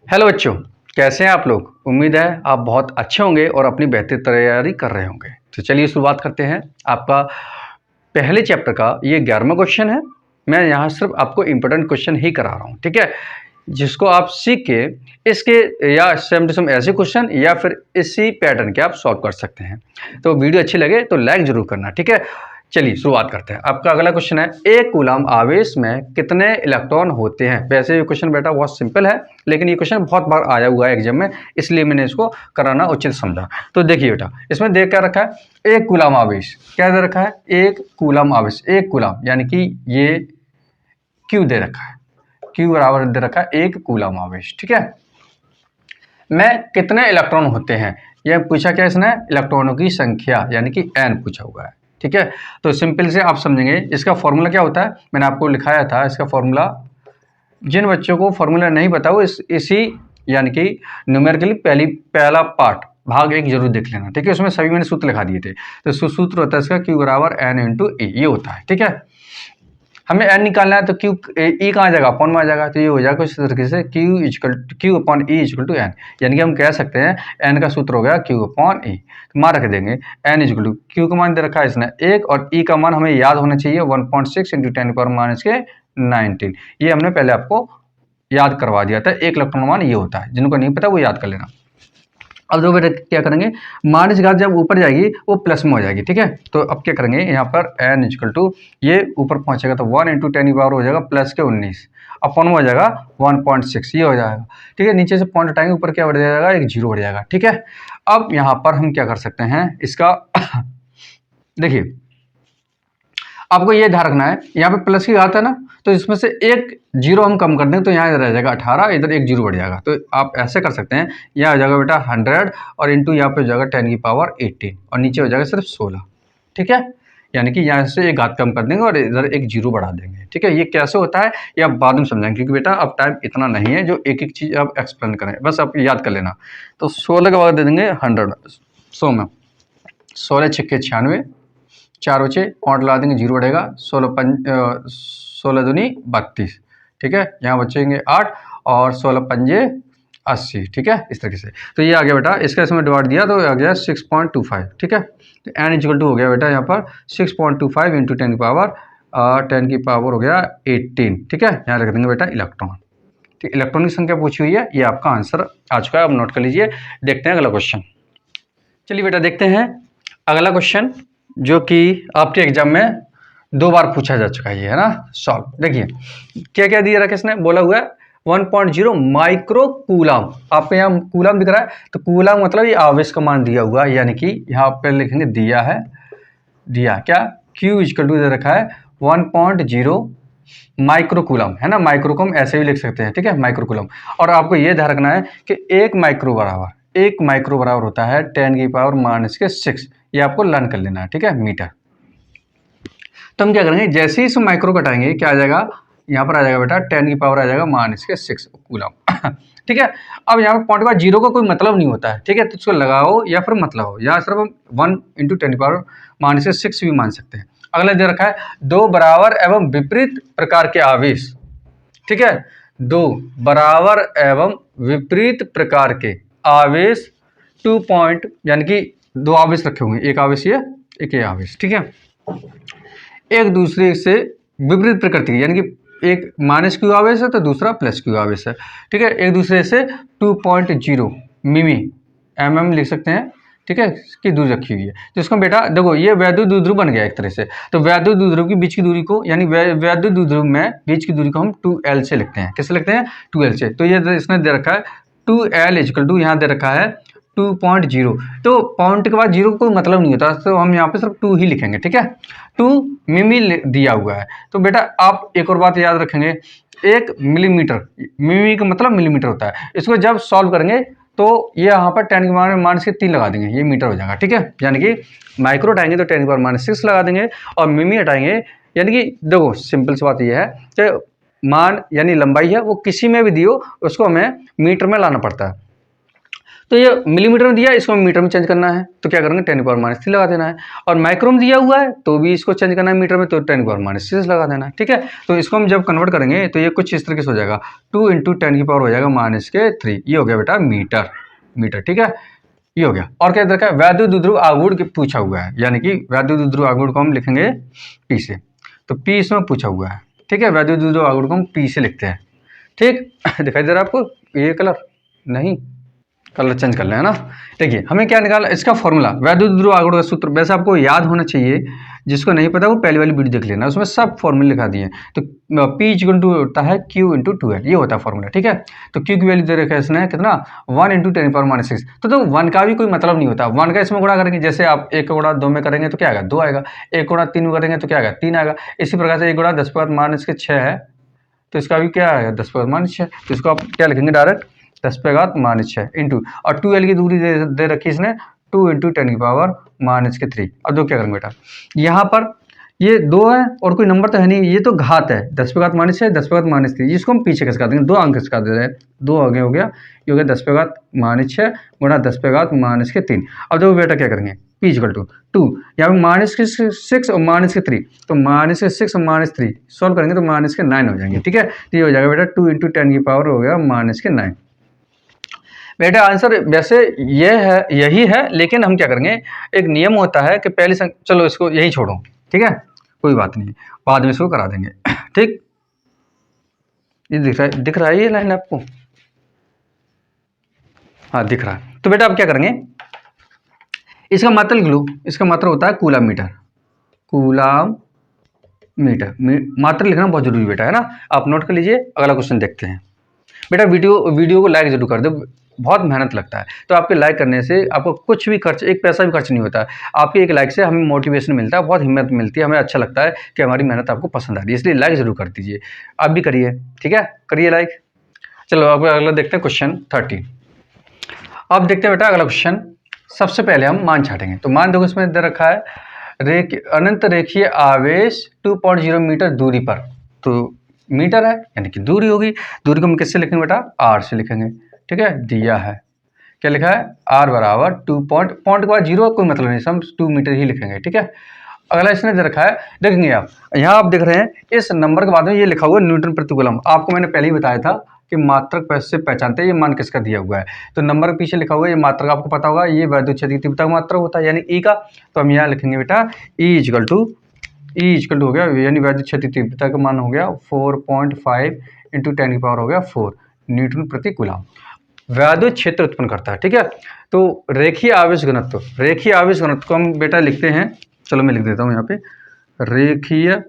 Hello बच्चों, कैसे हैं आप लोग। उम्मीद है आप बहुत अच्छे होंगे और अपनी बेहतर तैयारी कर रहे होंगे। तो चलिए शुरुआत करते हैं। आपका पहले चैप्टर का ये 11वां क्वेश्चन है। मैं यहाँ सिर्फ आपको इम्पोर्टेंट क्वेश्चन ही करा रहा हूँ, ठीक है, जिसको आप सीख के इसके या सेम टू सेम ऐसे क्वेश्चन या फिर इसी पैटर्न के आप सॉल्व कर सकते हैं। तो वीडियो अच्छी लगे तो लाइक जरूर करना, ठीक है। चलिए शुरुआत करते हैं। आपका अगला क्वेश्चन है, एक कूलम आवेश में कितने इलेक्ट्रॉन होते हैं। वैसे ये क्वेश्चन बेटा बहुत सिंपल है, लेकिन ये क्वेश्चन बहुत बार आया हुआ है एग्जाम में, इसलिए मैंने इसको कराना उचित समझा। तो देखिए बेटा, इसमें देख क्या रखा है, एक कूलम आवेश क्या दे रखा है, एक कूलम आवेश, एक कूलम यानी कि ये क्यू दे रखा है, क्यू बराबर दे रखा है एक कूलम आवेश, ठीक है। में कितने इलेक्ट्रॉन होते हैं, यह पूछा क्या इसने, इलेक्ट्रॉनों की संख्या यानी कि एन पूछा हुआ है, ठीक है। तो सिंपल से आप समझेंगे इसका फॉर्मूला क्या होता है, मैंने आपको लिखाया था इसका फॉर्मूला। जिन बच्चों को फॉर्मूला नहीं पता वो इसी यानी कि न्यूमेरिकली पहला पार्ट भाग 1 जरूर देख लेना, ठीक है। उसमें सभी मैंने सूत्र लिखा दिए थे। तो सूत्र होता है इसका क्यू बराबर एन इंटू ए, ये होता है, ठीक है। हमें एन निकालना है तो क्यू ई कहाँ आ जाएगा, अपॉन में आ जाएगा, तो ये हो जाएगा इस तरीके से Q upon E equal to N, यानी कि हम कह सकते हैं एन का सूत्र हो गया क्यू अपॉन ई। तो मान रख देंगे एन इक्वल टू, क्यू का मान दे रखा है इसने 1 और ई का मान हमें याद होना चाहिए 1.6 इंटू 10⁻⁻⁹ ये हमने पहले आपको याद करवा दिया था। एक इलेक्ट्रॉन मान ये होता है, जिनको नहीं पता वो याद कर लेना। अब दो बेटा क्या करेंगे, माइनस घात जब ऊपर जाएगी वो प्लस में हो जाएगी, ठीक है। तो अब क्या करेंगे, यहाँ पर एन इक्वल टू ये ऊपर पहुंचेगा तो 1 इंटू 10 की पावर हो जाएगा प्लस के 19 अपन में हो जाएगा 1.6, ये हो जाएगा, ठीक है। नीचे से पॉइंट हटाएंगे ऊपर क्या बढ़ जाएगा, एक जीरो बढ़ जाएगा, ठीक है। अब यहाँ पर हम क्या कर सकते हैं इसका देखिए आपको ये ध्यान रखना है, यहाँ पे प्लस की घात है ना, तो इसमें से एक जीरो हम कम कर दें तो यहाँ रह जाएगा 18, इधर एक जीरो बढ़ जाएगा। तो आप ऐसे कर सकते हैं, यहाँ हो जाएगा बेटा 100 और इंटू यहाँ पे हो जाएगा 10 की पावर 18 और नीचे हो जाएगा सिर्फ 16, ठीक है। यानी कि यहाँ से एक घात कम कर देंगे और इधर एक जीरो बढ़ा देंगे, ठीक है। ये कैसे होता है ये आप बाद में समझाएंगे, क्योंकि बेटा अब टाइम इतना नहीं है जो एक एक चीज़ आप एक्सप्लेन करें, बस आप याद कर लेना। तो 16 के बाद दे देंगे 100, 100 में 16 छक्के 96, 4 बचे पॉइंट ला देंगे जीरो बढ़ेगा, 16 दूनी 32, ठीक है। यहाँ बचेंगे 8 और 16 पंजे 80, ठीक है, इस तरीके से। तो ये आ गया बेटा, इसका इसमें डिवाइड दिया तो आ गया 6.25, ठीक है। तो एन इक्वल टू हो गया बेटा यहाँ पर 6.25 इंटू 10 की पावर हो गया 18, ठीक है। यहाँ रख देंगे बेटा इलेक्ट्रॉन, ठीक। इलेक्ट्रॉन की संख्या पूछी हुई है, ये आपका आंसर आ चुका है। अब नोट कर लीजिए, देखते हैं अगला क्वेश्चन। चलिए बेटा देखते हैं अगला क्वेश्चन, जो कि आपके एग्जाम में 2 बार पूछा जा चुका है ना। सॉल्व देखिए क्या क्या दिया रखा इसने, बोला हुआ है 1.0 माइक्रो कूलम। आपको यहाँ कूलम दिख रहा है, तो कूलम मतलब ये आवेश का मान दिया हुआ है, यानी कि यहाँ पर लिखेंगे दिया है, दिया क्या, Q इक्वल टू दे रखा है 1.0 माइक्रोकूलम, है ना। माइक्रोकूलम ऐसे भी लिख सकते हैं, ठीक है, माइक्रोकूलम। और आपको ये ध्यान रखना है कि एक माइक्रो बराबर होता है 10 की पावर -6, ये आपको लर्न कर लेना है, ठीक है, मीटर। तो हम क्या करेंगे, जैसे ही इस माइक्रो कटाएंगे क्या आ जाएगा, यहाँ पर आ जाएगा बेटा 10 की पावर आ जाएगा -6 कूलम ठीक है। अब यहाँ पर पॉइंट के बाद जीरो का कोई मतलब नहीं होता है, ठीक है, तो इसको लगाओ या फिर मत लगाओ, यहाँ सिर्फ हम 1 इंटू 10 की पावर -6 भी मान सकते हैं। अगला दे रखा है दो बराबर एवं विपरीत प्रकार के आवेश, ठीक है, दो बराबर एवं विपरीत प्रकार के आवेश 2 पॉइंट, यानी कि दो आवेश रखे होंगे, एक आवेश ये, एक ये आवेश, ठीक है, एक दूसरे से विपरीत प्रकृति की, यानी कि एक -q आवेश है तो दूसरा +q आवेश है, ठीक है। एक दूसरे से 2.0 मिमी mm लिख सकते हैं, ठीक है, की दूरी रखी हुई है। तो इसको बेटा देखो ये वैद्युत द्विध्रुव बन गया एक तरह से। तो वैद्युत द्विध्रुव की बीच की दूरी को, यानी वैद्युत द्विध्रुव में बीच की दूरी को हम 2l से लिखते हैं। किससे लिखते हैं, 2l से। तो ये इसने दे रखा है 2l इक्वल टू, यहाँ दे रखा है 2.0, तो पॉइंट के बाद जीरो को कोई मतलब नहीं होता, तो हम यहाँ पे सिर्फ 2 ही लिखेंगे, ठीक है। 2 मिमी दिया हुआ है, तो बेटा आप एक और बात याद रखेंगे, 1 मिलीमीटर, मिमी का मतलब मिलीमीटर होता है। इसको जब सॉल्व करेंगे तो ये यहाँ पर 10 की -3 लगा देंगे, ये मीटर हो जाएगा, ठीक है। यानी कि माइक्रो हटाएंगे तो 10 की -6 लगा देंगे और मिमी हटाएंगे, यानी कि देखो सिंपल सी बात ये है कि मान यानी लंबाई है वो किसी में भी दी हो उसको हमें मीटर में लाना पड़ता है। तो ये मिलीमीटर में दिया है, इसको हमें मीटर में चेंज करना है तो क्या करेंगे 10⁻³ लगा देना है। और माइक्रो में दिया हुआ है तो भी इसको चेंज करना है मीटर में, तो 10⁻6 लगा देना है। ठीक है, तो इसको हम जब कन्वर्ट करेंगे तो ये कुछ इस तरीके से हो जाएगा, 2 × 10⁻³ हो जाएगा -3। ये हो गया बेटा मीटर, मीटर। ठीक है, ये हो गया। और क्या देखा है, वैद्युत ध्रुव आघूर्ण पूछा हुआ है, यानी कि वैद्युत ध्रुव आघूर्ण को हम लिखेंगे P से, तो P इसमें पूछा हुआ है। ठीक है, वैद्युत ध्रुव आघूर्ण को हम P से लिखते हैं। ठीक दिखाई दे रहा है आपको ये कलर? नहीं, कलर चेंज कर लें, है ना। देखिए हमें क्या निकाला, इसका फॉर्मूला वैद्युत ध्रुव आघूर्ण का सूत्र वैसे आपको याद होना चाहिए, जिसको नहीं पता वो पहली वाली वीडियो देख लेना, उसमें सब फॉर्मूले लिखा दिए। तो P होता है Q × 2L, ये होता है फॉर्मूला। ठीक है, तो Q की वैल्यू दे रखा है इसने कितना, 1 × 10⁻6। तो 1 का भी कोई मतलब नहीं होता, 1 का इसमें गुणा करेंगे, जैसे आप 1 का गुणा 2 में करेंगे तो क्या आएगा 2 आएगा, 1 गुणा 3 में करेंगे तो क्या आएगा 3 आएगा। इसी प्रकार से 1 गुणा 10⁻6 है तो इसका भी क्या आएगा 10⁻6, तो इसको आप क्या लिखेंगे डायरेक्ट 10⁻6 इंटू, और 2L की दूरी दे रखी इसने 2 × 10⁻3। अब दो क्या करेंगे बेटा, यहाँ पर ये 2 है और कोई नंबर तो है नहीं, ये तो घात है 10⁻6 10⁻3, इसको हम पीछे खिसका देंगे, 2 अंक खिसका दे रहे हैं, 2 आगे हो गया, ये हो गया 10⁻6 गुणा 10⁻3। अब देखो बेटा क्या करेंगे, P = 2, यहाँ पे -6 और -3, तो -6 और -3 सॉल्व करेंगे तो -9 हो जाएंगे। ठीक है, तो ये हो जाएगा बेटा 2 × 10⁻³ हो गया -9। बेटा आंसर वैसे ये है, यही है, लेकिन हम क्या करेंगे, एक नियम होता है कि पहली चलो इसको यही छोड़ो, ठीक है, कोई बात नहीं, बाद में इसको करा देंगे। ठीक, ये दिख रहा है ये लाइन आपको? हाँ दिख रहा है। तो बेटा अब क्या करेंगे, इसका मात्रा लिख लो, इसका मात्रा होता है कूलम मीटर। कूलम मीटर, मात्रा लिखना बहुत जरूरी बेटा, है ना। आप नोट कर लीजिए, अगला क्वेश्चन देखते हैं। बेटा वीडियो को लाइक जरूर कर दो, बहुत मेहनत लगता है, तो आपके लाइक करने से आपको कुछ भी खर्च, एक पैसा भी खर्च नहीं होता है, आपके एक लाइक से हमें मोटिवेशन मिलता है, बहुत हिम्मत मिलती है, हमें अच्छा लगता है कि हमारी मेहनत आपको पसंद आ रही है, इसलिए लाइक जरूर कर दीजिए। आप भी करिए, ठीक है, करिए लाइक। चलो अब अगला देखते हैं क्वेश्चन 30। अब देखते हैं बेटा अगला क्वेश्चन। सबसे पहले हम मान छाटेंगे, तो मान देखो इसमें दे रखा है अनंत रेखीय आवेश 2.0 मीटर दूरी पर, तो मीटर है यानी कि दूरी होगी, दूरी को हम किससे लिखेंगे बेटा, R से लिखेंगे। ठीक है, दिया है क्या लिखा है, R = 2 पॉइंट के बाद 0 कोई मतलब नहीं, हम 2 मीटर ही लिखेंगे। ठीक है, अगला इसने दे रखा है, देखेंगे आप यहाँ आप देख रहे हैं इस नंबर के बाद में ये लिखा हुआ है न्यूटन प्रति कूलम। आपको मैंने पहले ही बताया था कि मात्रक से पहचानते हैं ये मान किसका दिया हुआ है, तो नंबर के पीछे लिखा हुआ है ये मात्रक आपको पता होगा, ये वैद्युत क्षेत्र की तीव्रता का मात्रक होता है यानी E का, तो हम यहाँ लिखेंगे बेटा E हो गया, यानी वैद्युत क्षेत्र की तीव्रता का मान हो गया 4.5 × 10⁻⁴ हो गया 4 न्यूटन प्रति कूलम, वैद्युत क्षेत्र उत्पन्न करता है। ठीक है, तो रेखीय आवेश घनत्व, रेखीय आवेश घनत्व को हम बेटा लिखते हैं, चलो मैं लिख देता हूँ यहाँ पे, रेखीय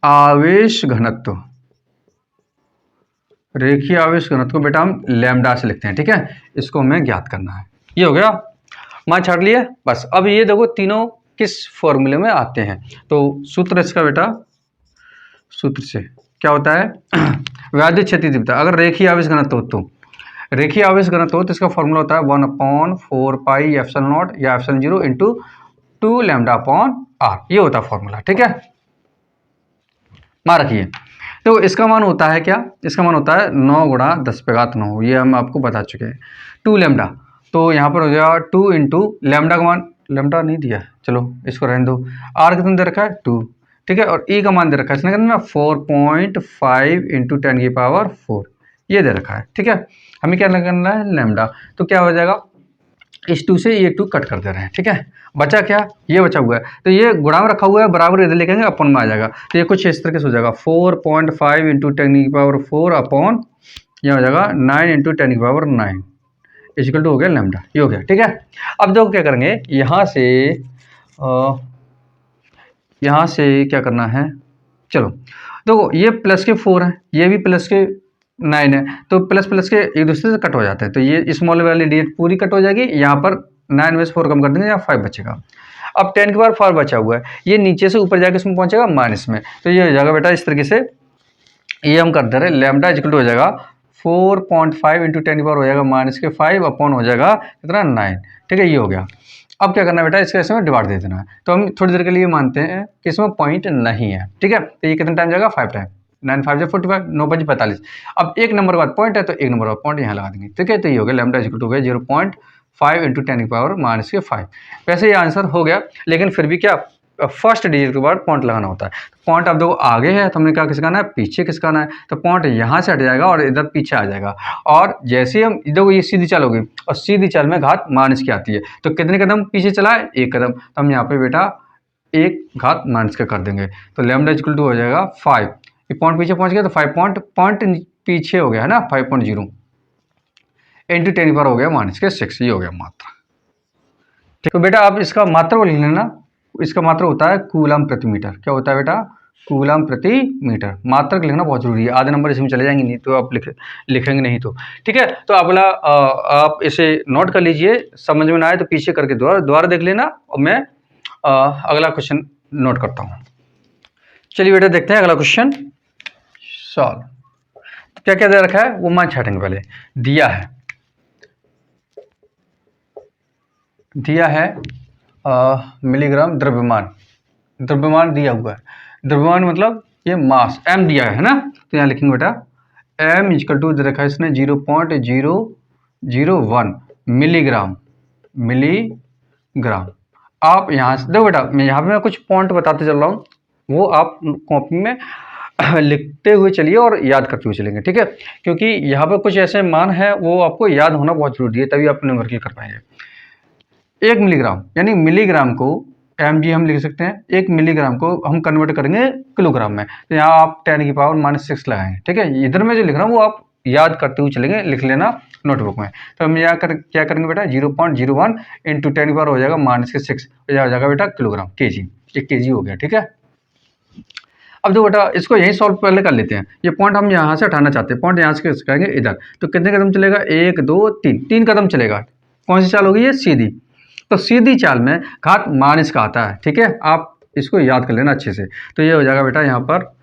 आवेश घनत्व, रेखीय आवेश घनत्व को बेटा हम लैम्डा से लिखते हैं। ठीक है, इसको हमें ज्ञात करना है। ये हो गया, मान छाट लिया बस। अब ये देखो तीनों किस फॉर्मूले में आते हैं, तो सूत्र इसका बेटा, सूत्र से क्या होता है वैद्युत क्षेत्र तीव्रता, अगर रेखीय आवेश घनत्व हो तो, रेखीय आवेश घनत्व हो तो इसका फॉर्मूला होता है 1/4πε0 या ε0 × 2λ/r, ये होता है फॉर्मूला। ठीक है, मान रखिए, तो इसका मान होता है क्या, इसका मान होता है 9 × 10⁻9, ये हम आपको बता चुके हैं। 2λ, तो यहाँ पर हो जाएगा 2 × लैम्डा का मान, लैम्डा नहीं दिया, चलो इसको रहने दो, R कितना दे रखा है 2। ठीक है, और E का मान दे रखा है इसने कितना 4.5 × 10⁻⁴, ये दे रखा है। ठीक है, हमें क्या करना है लैम्डा, तो क्या हो जाएगा इस 2 से ये 2 कट कर दे रहे हैं। ठीक है, बचा क्या, ये बचा हुआ है, तो ये गुणा में रखा हुआ है, बराबर इधर लिखेंगे अपन में आ जाएगा, तो ये कुछ इस तरीके से हो जाएगा 4.5 × 10⁻⁴ अपॉन यह हो जाएगा 9 × 10⁻9 इक्वल टू हो गया लैम्डा, ये हो गया। ठीक है, अब देखो क्या करेंगे, यहाँ से क्या करना है, चलो देखो ये प्लस के 4 है, ये भी प्लस के 9 है, तो प्लस प्लस के एक दूसरे से कट हो जाते हैं, तो ये स्मॉल वाली डिजिट पूरी कट हो जाएगी, यहाँ पर 9 में से 4 कम कर देंगे, यहाँ 5 बचेगा। अब 10⁻⁴ बचा हुआ है, ये नीचे से ऊपर जाके इसमें पहुंचेगा माइनस में, तो ये हो जाएगा बेटा इस तरीके से, ये हम कर दे रहे हैं लैम्डा इक्वल टू हो जाएगा 4.5 × 10⁻⁴ हो जाएगा -5 अपॉन हो जाएगा कितना 9। ठीक है, ये हो गया। अब क्या करना है बेटा, इसका इसमें डिवाइड दे देना है, तो हम थोड़ी देर के लिए मानते हैं कि इसमें पॉइंट नहीं है। ठीक है, तो ये कितना टाइम जाएगा 5 टाइम, 9 5 जा 45, 9 5 45। अब एक नंबर के बाद पॉइंट है तो एक नंबर का पॉइंट यहाँ लगा देंगे, ठीक है। तो ये हो गया लैम्डा इक्वल टू हो गया 0.5 इंटू 10⁻⁵ वैसे ये आंसर हो गया, लेकिन फिर भी क्या फर्स्ट डिजिट के बाद पॉइंट लगाना होता है। पॉइंट अब देखो आगे है तो हमने कहा किसका है, पीछे किसका है, तो पॉइंट यहाँ से हट जाएगा और इधर पीछे आ जाएगा। और जैसे ही हम देखो ये सीधी चाल होगी और सीधी चाल में घात माइनस की आती है, तो कितने कदम पीछे चला है, एक कदम, तो हम यहाँ पे बेटा एक घात माइनस का कर देंगे। तो लैम्डा इक्वल टू हो जाएगा 5, ये पॉइंट पीछे पहुंच गया तो 5 पॉइंट पीछे हो गया है ना, 5.0 इंटू 10 हो गया -6, ये हो गया मात्रा। ठीक, तो बेटा आप इसका मात्रा को लिख लेना, इसका मात्रा होता है कूलम प्रति मीटर। क्या होता है बेटा, कूलम प्रति मीटर। मात्रक लिखना बहुत जरूरी है, आधे नंबर इसमें चले जाएंगे नहीं तो आप लिखेंगे नहीं तो, ठीक है। तो अगला आप इसे नोट कर लीजिए, समझ में ना आए तो पीछे करके दोबारा देख लेना और मैं अगला क्वेश्चन नोट करता हूँ। चलिए बेटा देखते हैं अगला क्वेश्चन सॉल्व। तो क्या क्या दे रखा है वो मान छाटेंगे। पहले दिया है मिलीग्राम द्रव्यमान दिया हुआ है। द्रव्यमान मतलब ये मास m दिया है ना, तो यहाँ लिखेंगे बेटा m इक्वल टू दे रखा है इसने 0.001 मिलीग्राम। आप यहाँ से देखो बेटा, मैं यहाँ पे मैं कुछ पॉइंट बताते चल रहा हूँ, वो आप कॉपी में लिखते हुए चलिए और याद करते हुए चलेंगे, ठीक है। क्योंकि यहाँ पर कुछ ऐसे मान है वो आपको याद होना बहुत जरूरी है, तभी आप न्यूमेरिकल कर पाएंगे। 1 मिलीग्राम यानी मिलीग्राम को mg हम लिख सकते हैं, 1 मिलीग्राम को हम कन्वर्ट करेंगे किलोग्राम में, तो यहाँ आप 10⁻⁻6 लगाएंगे, ठीक है। इधर में जो लिख रहा हूँ वो आप याद करते हुए चलेंगे, लिख लेना नोटबुक में। तो हम यहाँ क्या करेंगे बेटा 0.01 इंटू 10 हो जाएगा -6, हो जाएगा बेटा किलोग्राम, केजी, एक केजी हो गया, ठीक है। अब देखो बेटा इसको यही सॉल्व पहले कर लेते हैं। ये पॉइंट हम यहाँ से हटाना चाहते हैं, पॉइंट यहाँ से करेंगे इधर, तो कितने कदम चलेगा, 1 2 3, 3 कदम चलेगा। कौन सी चाल होगी ये, सीधी। तो सीधी चाल में घात माइनस का आता है, ठीक है। आप इसको याद कर लेना अच्छे से। तो ये हो जाएगा बेटा यहाँ पर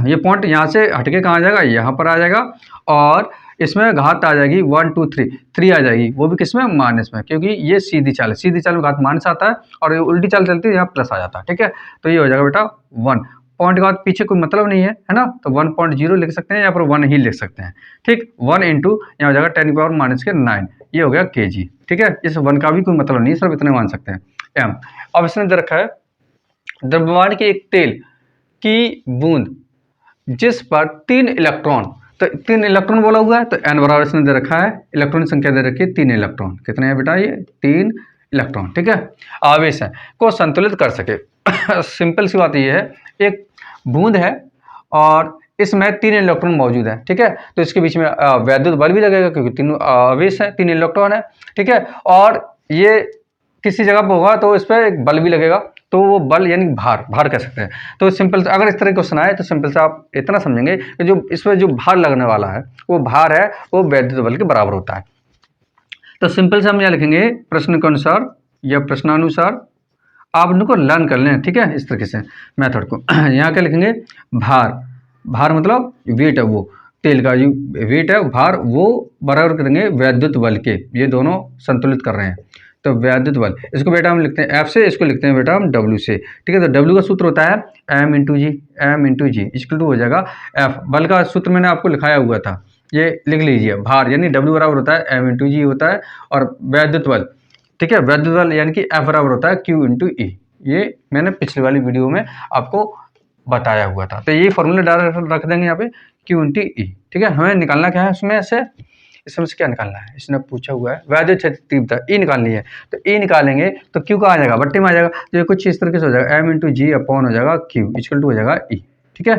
ये पॉइंट यहाँ से हटके कहाँ आ जाएगा, यहाँ पर आ जाएगा, और इसमें घात आ जाएगी 1 2 3 आ जाएगी, वो भी किसमें, माइनस में, क्योंकि ये सीधी चाल है। सीधी चाल में घात माइनस आता है और ये उल्टी चाल चलती है यहाँ प्लस आ जाता है, ठीक है। तो ये हो जाएगा बेटा 1 पॉइंट के बाद पीछे कोई मतलब नहीं है ना, तो 1.0 लिख सकते हैं या फिर 1 ही लिख सकते हैं, ठीक। 1 इंटू यहाँ हो जाएगा 10⁻⁻9, ये हो गया केजी, ठीक है। इस 1 का भी कोई मतलब नहीं, सिर्फ इतने मान सकते हैं m। अब इसने दे रखा है द्रव्यमान की एक तेल की बूंद जिस पर 3 इलेक्ट्रॉन, तो 3 इलेक्ट्रॉन बोला हुआ है, तो n बराबर इसने दे रखा है, इलेक्ट्रॉन संख्या दे रखी है 3 इलेक्ट्रॉन। कितने हैं बेटा, ये 3 इलेक्ट्रॉन, ठीक है। आवेश है को संतुलित कर सके। सिंपल सी बात ये है, एक बूंद है और इसमें 3 इलेक्ट्रॉन मौजूद है, ठीक है। तो इसके बीच में वैद्युत बल भी लगेगा क्योंकि 3 आवेश है, 3 इलेक्ट्रॉन है, ठीक है। और ये किसी जगह पर होगा तो इस पर एक बल भी लगेगा, तो वो बल यानी भार कह सकते हैं। तो सिंपल से अगर इस तरह क्वेश्चन आए तो सिंपल से आप इतना समझेंगे कि जो इसमें जो भार लगने वाला है वो भार है वो वैद्युत बल के बराबर होता है। तो सिंपल से हम यहाँ लिखेंगे प्रश्न के अनुसार या प्रश्नानुसार, आप उनको लर्न कर लें, ठीक है, इस तरीके से मेथड को। यहाँ क्या लिखेंगे, भार मतलब वेट है, वो तेल का जो वेट है भार, वो बराबर करेंगे वैद्युत बल के, ये दोनों संतुलित कर रहे हैं। तो वैद्युत बल, इसको बेटा हम लिखते हैं F से, इसको लिखते हैं बेटा हम W से, ठीक है। तो W का सूत्र होता है m into G equal to हो जाएगा F। बल का सूत्र मैंने आपको लिखाया हुआ था, ये लिख लीजिए। भार यानी W बराबर होता है m इंटू जी होता है, और वैद्युत बल, ठीक है, वैद्युत बल यानी कि F बराबर होता है Q इंटू E। ये मैंने पिछले वाली वीडियो में आपको बताया हुआ था। तो ये फॉर्मूला डायरेक्ट रख देंगे यहाँ पे Q इंटू E, ठीक है। हमें निकालना क्या है इसमें से क्या निकालना है, इसने पूछा हुआ है वैद्युत क्षेत्र तीव्रता E निकालनी है। तो E निकालेंगे तो Q का आ जाएगा, बट्टे में आ जाएगा, तो ये कुछ इस तरीके से हो जाएगा m इंटू जी अपॉन हो जाएगा Q इक्वल टू हो जाएगा E, ठीक है।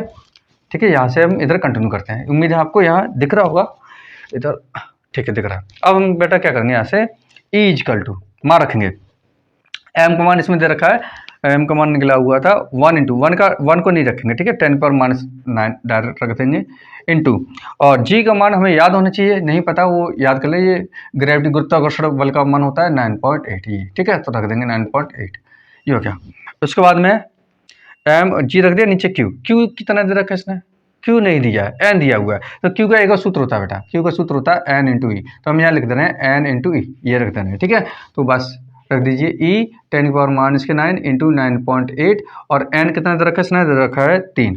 ठीक है, यहाँ से हम इधर कंटिन्यू करते हैं। उम्मीद है आपको यहाँ दिख रहा होगा इधर, ठीक है, दिख रहा है। अब हम बेटा क्या करेंगे, यहाँ से E इक्वल टू मान रखेंगे, m का मान इसमें दे रखा है, m का मान निकला हुआ था 1 इंटू 1 को नहीं रखेंगे, ठीक है, 10⁻⁹ डायरेक्ट रख देंगे इंटू, और g का मान हमें याद होना चाहिए, नहीं पता वो याद कर ले, ये ग्रेविटी गुरुत्वाकर्षण बल का मान होता है 9.8, ये ठीक है, तो रख देंगे 9.8, ये हो गया। उसके बाद में m g रख दिया, नीचे q कितना दे रखा है इसने, q नहीं दिया है, n दिया हुआ है। तो q का एक सूत्र होता है बेटा, q का सूत्र होता है n इंटू ई, तो हम यहाँ लिख दे रहे हैं n इंटू ई, ये रख दे रहे हैं, ठीक है। तो बस रख दीजिए e 10⁻⁹ इंटू 9.8, और n कितना दे रखा है इसने, दे रखा है 3,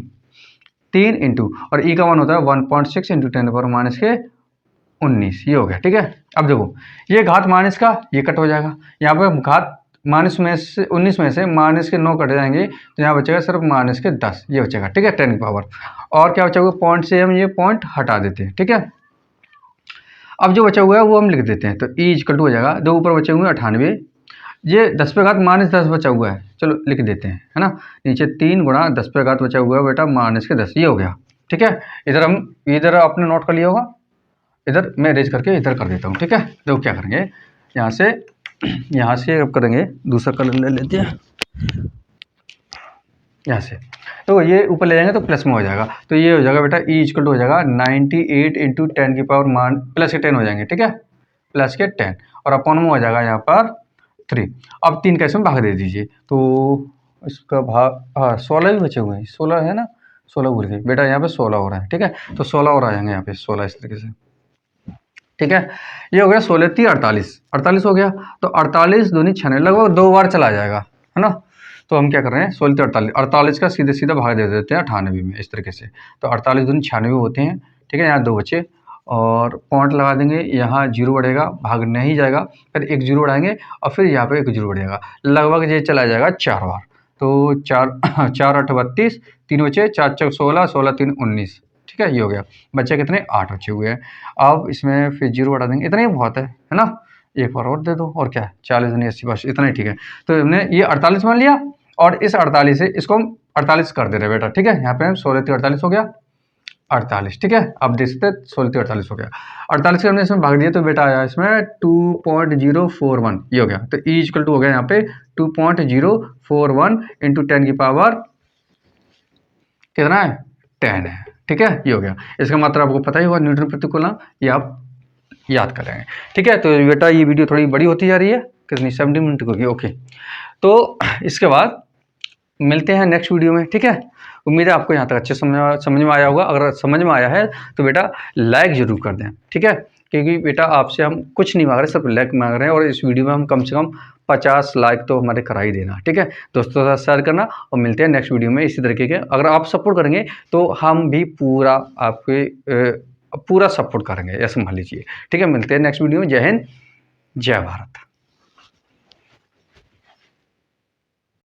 3 इंटू और ई का मान होता है 1.6 इंटू 10⁻⁻19, ये हो गया। ठीक है, अब देखो ये घात माइनस का ये कट हो जाएगा, यहाँ पे घात माइनस में से 19 में से माइनस के 9 कट जाएंगे तो यहाँ बचेगा सिर्फ माइनस के 10, ये बचेगा। ठीक है, 10 की पावर। और क्या बचा हुआ, पॉइंट से हम ये पॉइंट हटा देते हैं। ठीक है, अब जो बचा हुआ है वो हम लिख देते हैं, तो ई इक्वल टू हो जाएगा, दो ऊपर बचे हुए 98, ये 10 पे घात -10 बचा हुआ है, चलो लिख देते हैं, है ना। नीचे 3 गुणा 10 पे घात बचा हुआ है बेटा -10, ये हो गया। ठीक है, इधर आपने नोट कर लिया होगा, इधर मैं अरेंज करके इधर कर देता हूँ। ठीक है, देखो क्या करेंगे, यहाँ से अब करेंगे, दूसरा कलर ले लेते हैं यहाँ से, तो ये ऊपर ले जाएंगे तो प्लस में हो जाएगा, तो ये हो जाएगा बेटा ई इक्वल टू हो जाएगा 98 इंटू 10 की पावर प्लस के 10 हो जाएंगे। ठीक है, प्लस के 10 और अपॉन में हो जाएगा यहाँ पर 3। अब 3 कैसे में भाग दे दीजिए, तो इसका भाग, हाँ 16 भी बचे हुए हैं, 16 है ना, 16 भूल गए बेटा, यहाँ पे 16 हो रहा है। ठीक है, तो 16 और आ जाएंगे यहाँ पे 16 इस तरीके से। ठीक है, ये हो गया 16 3 48 हो गया, तो 48 दूनी 96, लगभग 2 बार चला जाएगा, है ना। तो हम क्या कर रहे हैं, 16 48 का सीधे सीधा भाग दे देते हैं 98 में, इस तरीके से। तो 48 दूनी 96 होते हैं। ठीक है, यहाँ 2 बचे और पॉइंट लगा देंगे, यहाँ 0 बढ़ेगा, भाग नहीं जाएगा, फिर एक 0 बढ़ाएंगे और फिर यहाँ पे एक 0 बढ़ेगा, लगभग ये चला जाएगा 4 बार। तो 4 4 8 32, 3 बचे, 4 4 16, 16 3 19। ठीक है, ये हो गया, बच्चे कितने 8 बचे हुए हैं। अब इसमें फिर 0 बढ़ा देंगे, इतना ही बहुत है ना, एक बार और दे दो, और क्या है 40 नहीं 80 बस इतना ही। ठीक है, तो हमने ये 48 मान लिया और इस 48 से इसको हम 48 कर दे रहे बेटा। ठीक है, यहाँ पे 16 3 48 हो गया 48। ठीक है, अब देख सकते 16 3 48 हो गया, 48 से हमने इसमें भाग दिया तो बेटा आया इसमें 2.041, ये हो गया। तो ई इक्वल टू हो गया यहाँ पे 2.041 इंटू 10 की पावर कितना है 10 है। ठीक है, ये हो गया, इसका मतलब आपको पता ही होगा न्यूटन प्रति कूलम, ये आप याद कर लेंगे। ठीक है, तो बेटा ये वीडियो थोड़ी बड़ी होती जा रही है, कितनी 70 मिनट होगी। ओके, तो इसके बाद मिलते हैं नेक्स्ट वीडियो में। ठीक है, उम्मीद है आपको यहाँ तक अच्छे समझ में आया होगा, अगर समझ में आया है तो बेटा लाइक ज़रूर कर दें। ठीक है, क्योंकि बेटा आपसे हम कुछ नहीं मांग रहे, सिर्फ लाइक मांग रहे हैं, और इस वीडियो में हम कम से कम 50 लाइक तो हमारे करा ही देना। ठीक है, दोस्तों के साथ शेयर करना, और मिलते हैं नेक्स्ट वीडियो में इसी तरीके के। अगर आप सपोर्ट करेंगे तो हम भी पूरा आपके पूरा सपोर्ट करेंगे, ऐसा मान लीजिए। ठीक है, मिलते हैं नेक्स्ट वीडियो में। जय हिंद, जय भारत।